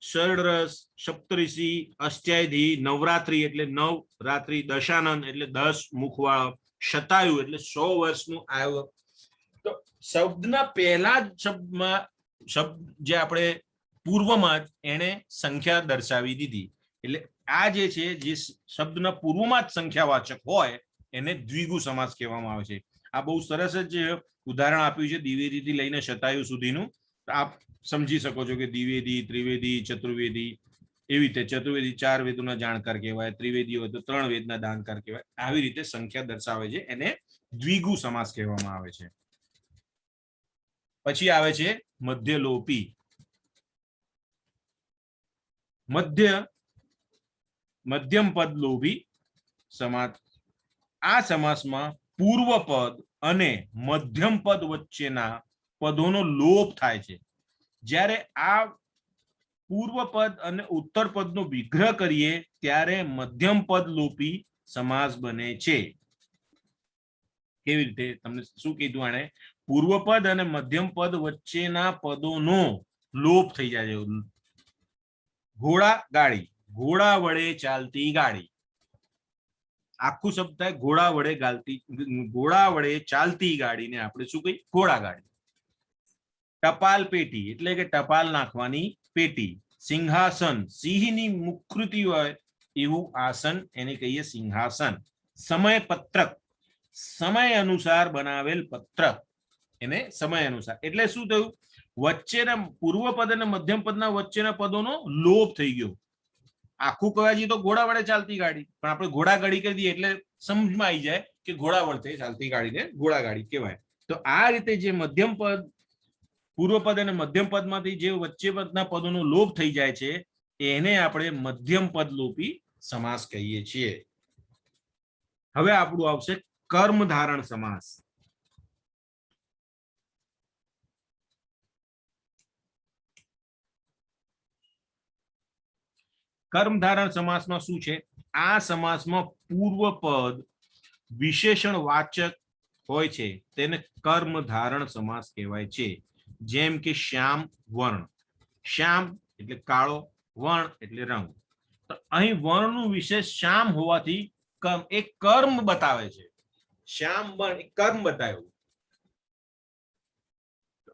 [SPEAKER 1] ષડરસ, સપ્તઋષિ, અષ્ટાયધી, નવરાત્રી એટલે નવ રાત્રિ, દશાનંદ એટલે 10 મુખવાળો, શતાયુ એટલે 100 વર્ષનું આયુ. તો શબ્દના પહેલા જ શબ્દમાં શબ્દ જે આપણે પૂર્વમાં જ એને સંખ્યા દર્શાવી દીધી. એટલે આ જે છે, જે શબ્દના પૂર્વમાં જ સંખ્યાવાચક હોય એને દ્વિગુ સમાસ કહેવામાં આવે છે. આ બહુ સરસ જ ઉદાહરણ આપ્યું છે દ્વિવેદીથી લઈને શતાયુ સુધીનું. આપ સમજી શકો છો કે દ્વિવેદી, ત્રિવેદી, ચતુર્વેદી, એવી રીતે ચતુર્વેદી 4 વેદોના જાણકાર કહેવાય, ત્રિવેદી હોય તો 3 વેદના જાણકાર કહેવાય. આવી રીતે સંખ્યા દર્શાવે છે, એને દ્વિગુ સમાસ કહેવામાં આવે છે. પછી આવે છે મધ્યલોપી. મધ્યમ પદ લોભી સમાસ. આ સમાસમાં પૂર્વ પદ અને મધ્યમ પદ વચ્ચેના પદોનો લોપ થાય છે. જ્યારે આ પૂર્વ પદ અને ઉત્તર પદનો વિગ્રહ કરીએ ત્યારે મધ્યમ પદ લોપી સમાસ બને છે. કેવી રીતે? તમને શું કીધું આને? પૂર્વ પદ અને મધ્યમ પદ વચ્ચેના પદોનો લોપ થઈ જાય છે. ઘોડા ગાડી, ઘોડા વડે ચાલતી ગાડી. આખું શબ્દ થાય ઘોડા વડે ચાલતી ગાડીને આપણે શું કહીએ? ઘોડા ગાડી. ટપાલ પેટી એટલે કે ટપાલ નાખવાની પેટી. સિંહાસન, સિંહની મુખૃતિ હોય એવું આસન, એને કહીએ સિંહાસન. સમય પત્રક, સમય અનુસાર બનાવેલ પત્રક, એને સમય અનુસાર. એટલે શું થયું? વચ્ચેના પૂર્વ પદ અને મધ્યમ પદના વચ્ચેના પદોનો લોપ થઈ ગયો. આખું કહેવા જઈએ તો ઘોડા વડે ચાલતી ગાડી, પણ આપણે ઘોડા ગાડી કહી દઈએ એટલે સમજમાં આવી જાય કે ઘોડા વડે ચાલતી ગાડીને ઘોડા ગાડી કહેવાય. તો આ રીતે જે મધ્યમ પદ, પૂર્વ પદ અને મધ્યમ પદમાંથી જે વચ્ચે પદના પદોનો લોપ થઈ જાય છે એને આપણે મધ્યમ પદ લોપી સમાસ કહીએ છીએ. હવે આપણું આવશે કર્મ ધારણ સમાસ. કર્મ ધારણ સમાસમાં શું છે? આ સમાસમાં પૂર્વ પદ વિશેષણ વાચક હોય છે, તેને કર્મ ધારણ સમાસ કહેવાય છે. જેમ કે શ્યામ વર્ણ. શ્યામ એટલે કાળો, વર્ણ એટલે રંગ. તો અહીં વર્ણનું વિશેષ શ્યામ હોવાથી એક કર્મ બતાવે છે. શ્યામ વર્ણ એક કર્મ બતાવ્યું.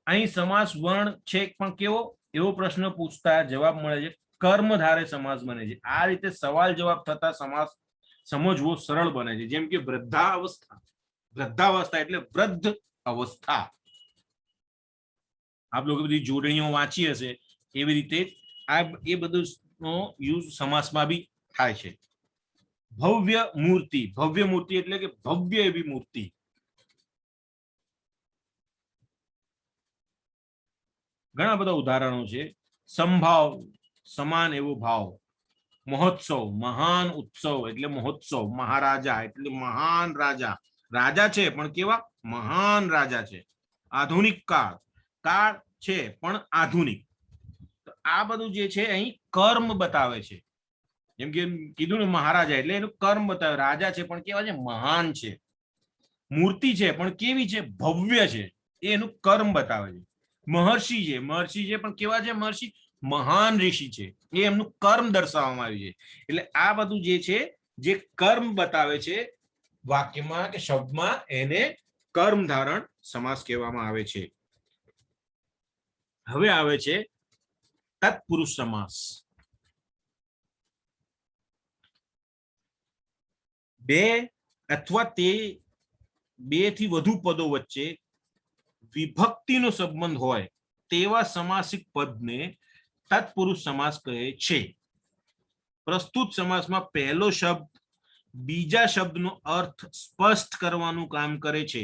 [SPEAKER 1] અહીં સમાસ વર્ણ છે પણ કેવો, એવો પ્રશ્ન પૂછતા જવાબ મળે છે કર્મધારે સમાસ બને છે. આ રીતે સવાલ જવાબ થતા સમાસ સમજવો સરળ બને છે. જેમ કે વૃદ્ધાવસ્થા, વૃદ્ધાવસ્થા એટલે વૃદ્ધ અવસ્થા. આપ લોકો બધી જોડણીઓ વાંચી હશે એવી રીતે આ એ બધું નો યુઝ સમાસમાં બી થાય છે. ભવ્ય મૂર્તિ, ભવ્ય મૂર્તિ એટલે કે ભવ્ય એવી મૂર્તિ. ઘણા બધા ઉદાહરણો છે. સંભાવ, સમાન એવો ભાવ. મહોત્સવ, મહાન ઉત્સવ એટલે મહોત્સવ. મહારાજા એટલે મહાન રાજા, રાજા છે પણ કેવા, મહાન રાજા છે. આધુનિક કાળ, કાળ છે પણ આધુનિક. તો આ બધું જે છે અહીં કર્મ બતાવે છે. જેમ કે કીધું ને મહારાજા એટલે એનું કર્મ બતાવે. રાજા છે પણ કેવા છે, મહાન છે. મૂર્તિ છે પણ કેવી છે, ભવ્ય છે. એ એનું કર્મ બતાવે છે. મહર્ષિ છે, મહર્ષિ છે પણ કેવા છે, મહર્ષિ મહાન ઋષિ છે. એ એમનું કર્મ દર્શાવવામાં આવ્યું છે. એટલે આ બધું જે છે જે કર્મ બતાવે છે વાક્યમાં કે શબ્દમાં, એને કર્મ ધારણ સમાસ કહેવામાં આવે છે. હવે આવે છે તત્પુરુષ સમાસ. બે અથવા તે બે થી વધુ પદો વચ્ચે વિભક્તિનો સંબંધ હોય તેવા સમાસિક પદને તત્પુરુષ સમાસ કહે છે. પ્રસ્તુત સમાસમાં પહેલો શબ્દ બીજા શબ્દનો અર્થ સ્પષ્ટ કરવાનું કામ કરે છે.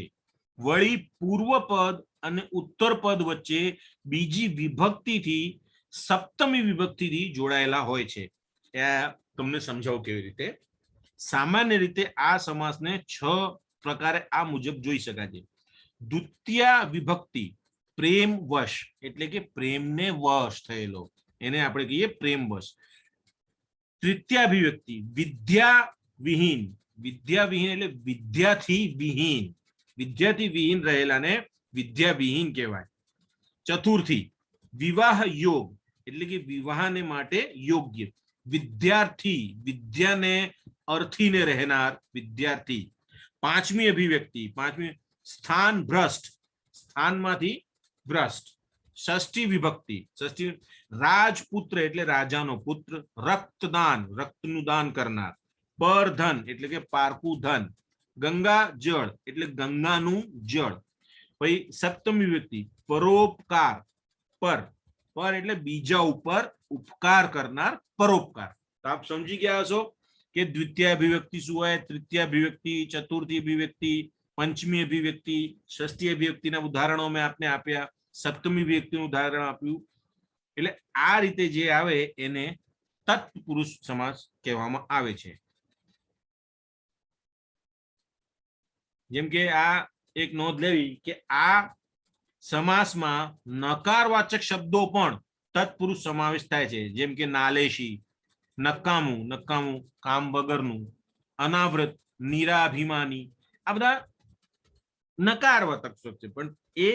[SPEAKER 1] વળી પૂર્વ પદ અને ઉત્તર પદ વચ્ચે બીજી વિભક્તિથી સપ્તમી વિભક્તિથી જોડાયેલા હોય છે. તમને સમજાવું કેવી રીતે. સામાન્ય રીતે આ સમાસને 6 પ્રકારે આ મુજબ જોઈ શકાય છે. દ્વિતીય વિભક્તિ પ્રેમ વશ એટલે કે પ્રેમને વશ થયેલો, એને આપણે કહીએ પ્રેમ વશ. તૃતીયાભિવ્યક્તિ વિદ્યા વિહીન, વિદ્યા વિહીન એટલે વિદ્યાથી વિહીન, વિદ્યાથી વિહીન રહેલાને વિદ્યા વિહીન કહેવાય. ચતુર્થી વિવાહ યોગ એટલે કે વિવાહને માટે યોગ્ય. વિદ્યાર્થી વિદ્યાને અર્થીને રહેનાર વિદ્યાર્થી. પાંચમી અભિવ્યક્તિ, પાંચમી સ્થાન ભ્રષ્ટ, સ્થાનમાંથી ભ્રષ્ટ. ષષ્ઠી વિભક્તિ, ષષ્ઠી રાજપુત્ર એટલે રાજાનો પુત્ર. રક્તદાન, રક્તનું દાન કરનાર. પરધન એટલે કે પારકું ધન. ગંગા જળ એટલે ગંગાનું જળ. પછી સપ્તમી વિભક્તિ પરોપકાર, પર, પર એટલે બીજા ઉપર ઉપકાર કરનાર, પરોપકાર. તો આપ સમજી ગયા હશો કે દ્વિતીય અભિવ્યક્તિ શું હોય, તૃતીય અભિવ્યક્તિ, ચતુર્થી અભિવ્યક્તિ, પંચમી અભિવ્યક્તિ, ષષ્ઠી અભિવ્યક્તિના ઉદાહરણો મેં આપને આપ્યા, સપ્તમી અભિવ્યક્તિનું ઉદાહરણ આપ્યું. એટલે આ રીતે જે આવે એને તત્પુરુષ સમાસ કહેવામાં આવે છે. જેમ કે આ એક નોંધ લેવી કે આ સમાસમાં નકારવાચક શબ્દો પણ તત્પુરુષ સમાવેશ થાય છે. જેમ કે નાલેશી, નકામું, નકામું કામ વગરનું. અનાવ્રત, નિરાભિમાની. આ બધા નકારવાચક શબ્દ છે પણ એ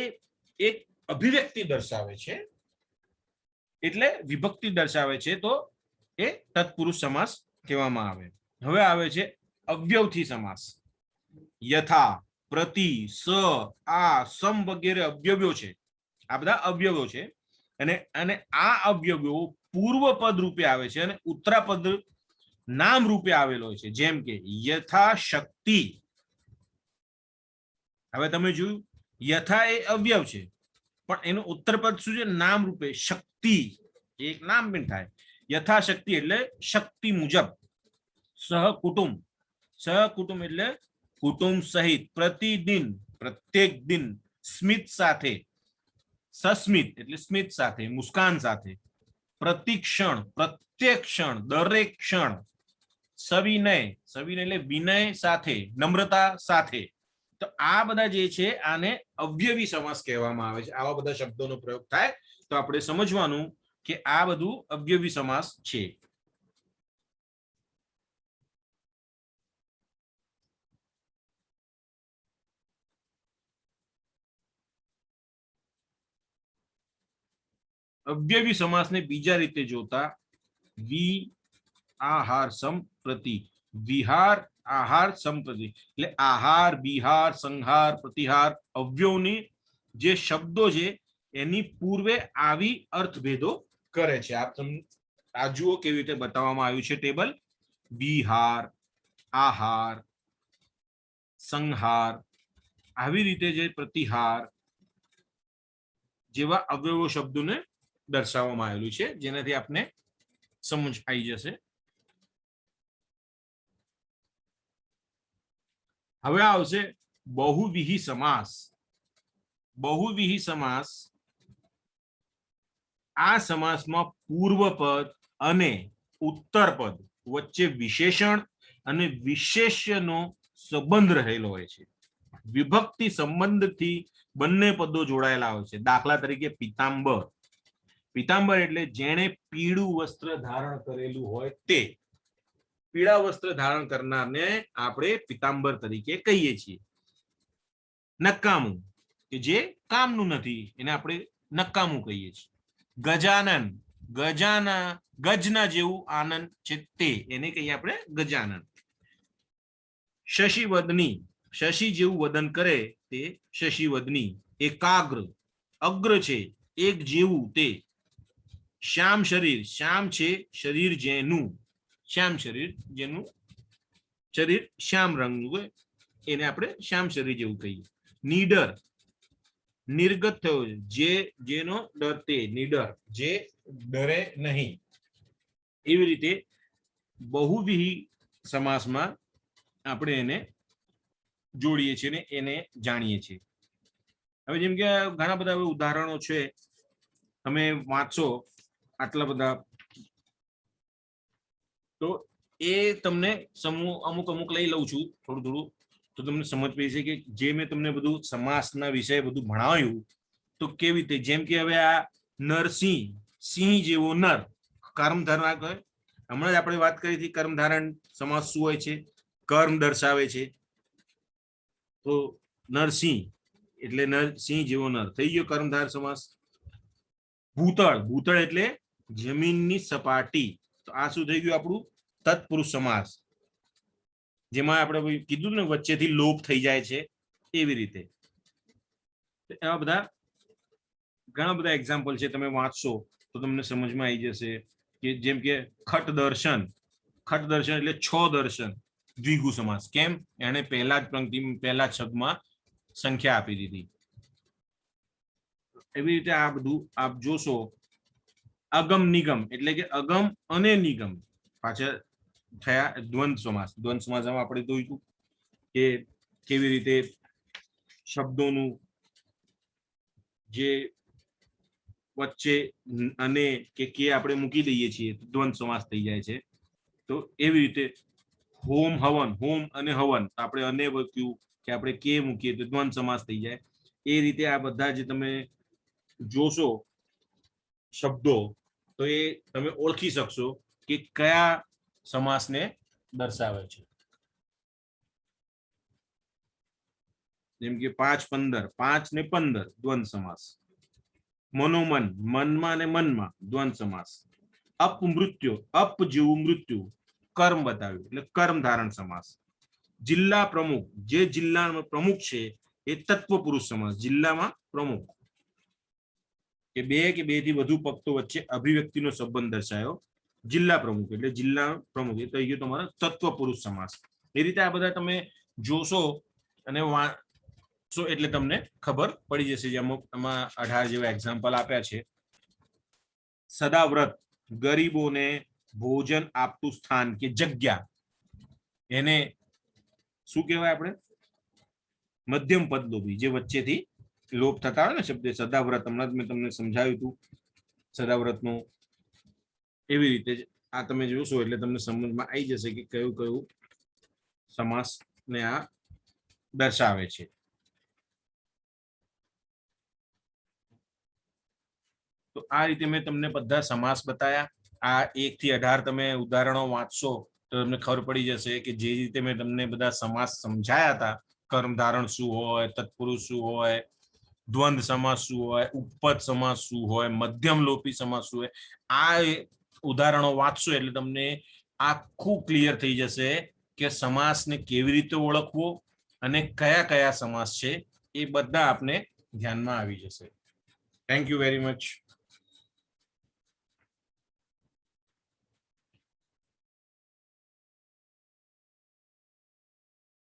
[SPEAKER 1] એક અભિવ્યક્તિ દર્શાવે છે, એટલે વિભક્તિ દર્શાવે છે, તો એ તત્પુરુષ સમાસ કહેવામાં આવે. હવે આવે છે અવ્યવથી સમાસ. યથા, પ્રતિ, સ, આ, સમ વગેરે અવયવો છે. આ બધા અવયવો છે. અને આ અવયવો પૂર્વ પદ રૂપે આવે છે અને ઉત્તરાપદ નામ રૂપે આવેલો છે. જેમ કે યથાશક્તિ. હવે તમે જોયું યથા એ અવયવ છે પણ એનું ઉત્તરપદ શું છે, નામ રૂપે શક્તિ, એક નામ પણ થાય. યથાશક્તિ એટલે શક્તિ મુજબ. સહકુટુંબ, સહકુટુંબ એટલે કુટુંબ સહિત. પ્રતિદિન, પ્રત્યેક દિન. સ્મિત સાથે, સસ્મિત એટલે સ્મિત સાથે, મુસ્કાન સાથે. પ્રતિક્ષણ, પ્રત્યેક ક્ષણ, દરેક ક્ષણ. સવિનય, સવિનય એટલે વિનય સાથે, નમ્રતા સાથે. તો આ બધા જે છે આને અવ્યવી સમાસ કહેવામાં આવે છે. આવા બધા શબ્દોનો પ્રયોગ થાય તો આપણે સમજવાનું કે આ બધું અવ્યવી સમાસ છે. અવ્યયી સમાસને બીજા રીતે જોતા વી આહાર સંપ્રતિ, વિહાર આહાર સંપ્રતિ, એટલે આહાર વિહાર સંહાર પ્રતિહાર અવ્યયોની જે શબ્દો છે એની પૂર્વે આવી અર્થભેદો કરે છે. આ જુઓ કેવી રીતે બતાવવામાં આવ્યું છે ટેબલ. વિહાર, આહાર, સંહાર, આવી રીતે જે પ્રતિહાર જેવા અવયવો શબ્દોને દર્શાવવામાં આવેલું છે, જેનાથી આપને સમજ આવી જશે. હવે આવશે બહુવિહી સમાસ. બહુવિહી સમાસ, આ સમાસમાં પૂર્વપદ અને ઉત્તરપદ વચ્ચે વિશેષણ અને વિશેષ્યનો સંબંધ રહેલો હોય છે. વિભક્તિ સંબંધથી બંને પદો જોડાયેલા હોય છે. દાખલા તરીકે પીતાંબર. પીતાંબર એટલે જેણે પીળું વસ્ત્ર ધારણ કરેલું હોય તે. પીળા વસ્ત્ર ધારણ કરનારને આપણે પીતાંબર તરીકે કહીએ છીએ. નકામું કે જે કામનું નથી એને આપણે નકામું કહીએ છીએ. ગજાનન, ગજના જેવું આનંદ છે તે, એને કહીએ આપણે ગજાનન. શશિવદની, શશી જેવું વદન કરે તે શશિવદની. એકાગ્ર, અગ્ર છે એક જેવું તે. શ્યામ શરીર, શ્યામ છે શરીર જેનું. શ્યામ શરીર જેનું શરીર શ્યામ રંગનું હોય એને આપણે શ્યામ શરીર જેવું કહીએ. નીડર, નિર્ગત થયો જે જેનો ડર તે. નીડર જે ડરે નહીં. એવી રીતે બહુવિહી સમાસમાં આપણે એને જોડીએ છીએ ને એને જાણીએ છીએ. હવે જેમ કે ઘણા બધા ઉદાહરણો છે, તમે વાંચો આટલા બધા તો એ તમને અમુક અમુક લઈ લઉં છું થોડું થોડું, તો તમને સમજ પડી છે કે જે મેં તમને બધું સમાસના વિષય બધું ભણાવ્યું તો કેવી રીતે. જેમ કે હવે આ નરસિંહ, સિંહ જેવો નર, કર્મ ધારણા કહે. હમણાં જ આપણે વાત કરી હતી કર્મધારણ સમાસ શું હોય છે, કર્મ દર્શાવે છે. તો નરસિંહ એટલે નરસિંહ જેવો નર થઈ ગયો કર્મધાર સમાસ. ભૂતળ, ભૂતળ એટલે જમીનની સપાટી. તો આ શું થઈ ગયું આપણું તત્પુરુષ સમાસ, જેમાં આપણે કીધું ને વચ્ચેથી લોપ થઈ જાય છે એવી રીતે. એવા બધા ઘણા બધા એક્ઝામ્પલ છે, તમે વાંચશો તો તમને સમજમાં આવી જશે. કે જેમ કે ખટ દર્શન, ખટ દર્શન એટલે છ દર્શન, દ્વિગુ સમાસ. કેમ? એને પહેલા જ પંક્તિ પહેલા જ શબ્દમાં સંખ્યા આપી દીધી. એવી રીતે આ બધું આપ જોશો. અગમ નિગમ એટલે કે અગમ અને નિગમ પાછળ થયા દ્વંદ સમાસ. દ્વંદ સમાસમાં આપણે જોઈશું કે કેવી રીતે શબ્દોનું જે વચ્ચે અને કે આપણે મૂકી દઈએ છીએ દ્વંદ સમાસ થઈ જાય છે. તો એવી રીતે હોમ હવન, હોમ અને હવન આપણે અને મૂક્યું કે આપણે કે મૂકીએ તો દ્વંદ સમાસ થઈ જાય. એ રીતે આ બધા જે તમે જોશો શબ્દો તો એ તમે ઓળખી શકશો કે કયા સમાસને દર્શાવે છે. જેમ કે 5 15, 5 ને 15 દ્વંદ સમાસ. મનોમન, મનમાં ને મનમાં દ્વંદ સમાસ. અપમૃત્યુ, અપ જેવું મૃત્યુ, કર્મ બતાવ્યું એટલે કર્મ ધારણ સમાસ. જિલ્લા પ્રમુખ, જે જિલ્લાનો પ્રમુખ છે એ તત્વ પુરુષ સમાસ. જિલ્લામાં પ્રમુખ કે બે થી વધુ પક્ષો વચ્ચે અભિવ્યક્તિનો સંબંધ દર્શાયો. જિલ્લા પ્રમુખ એટલે જિલ્લા પ્રમુખ એ થઈ ગયો તમારો તત્વ પુરુષ સમાસ. એ રીતે આ બધા તમે જોશો અને વાંચશો એટલે તમને ખબર પડી જશે. જે અમુક આમાં 18 જેવા એક્ઝામ્પલ આપ્યા છે. સદાવ્રત, ગરીબોને ભોજન આપતું સ્થાન કે જગ્યા, એને શું કહેવાય આપણે? મધ્યમ પદ લોભી, જે વચ્ચેથી લોપ થતા હોય ને શબ્દ. સદાવ્રત હમણાં મેં તમને સમજાવ્યું હતું સદાવ્રતનું. એવી રીતે આ તમે જોશો એટલે તમને સમજમાં આવી જશે કે કયું કયું સમાસ ને આ દર્શાવે છે. તો આ રીતે મેં તમને બધા સમાસ બતાવ્યા. આ 1 થી 18 તમે ઉદાહરણો વાંચશો તો તમને ખબર પડી જશે કે જે રીતે મેં તમને બધા સમાસ સમજાયા હતા, કર્મધારણ શું હોય, તત્પુરુષ શું હોય, દ્વંદ સમાસ શું હોય, ઉપપદ સમાસ શું હોય, મધ્યમ લોપી સમાસ શું હોય, આ ઉદાહરણો વાંચશો એટલે તમને આખું ક્લિયર થઈ જશે કે સમાસને કેવી રીતે ઓળખવો અને કયા કયા સમાસ છે એ બધા આપને ધ્યાનમાં આવી જશે. Thank you very much.